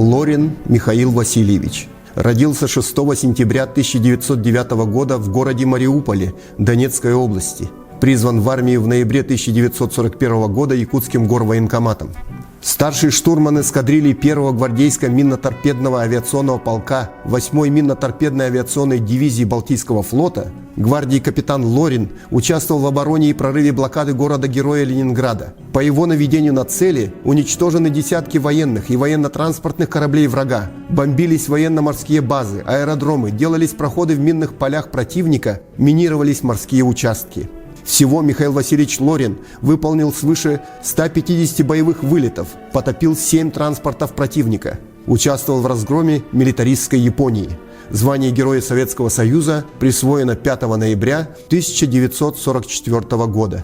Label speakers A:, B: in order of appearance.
A: Лорин Михаил Васильевич. Родился 6 сентября 1909 года в городе Мариуполе Донецкой области. Призван в армию в ноябре 1941 года Якутским горвоенкоматом. Старший штурман эскадрильи 1-го гвардейского минно-торпедного авиационного полка 8-й минно-торпедной авиационной дивизии Балтийского флота, гвардии капитан Лорин участвовал в обороне и прорыве блокады города-героя Ленинграда. По его наведению на цели уничтожены десятки военных и военно-транспортных кораблей врага, бомбились военно-морские базы, аэродромы, делались проходы в минных полях противника, минировались морские участки. Всего Михаил Васильевич Лорин выполнил свыше 150 боевых вылетов, потопил 7 транспортов противника, участвовал в разгроме милитаристской Японии. Звание Героя Советского Союза присвоено 5 ноября 1944 года.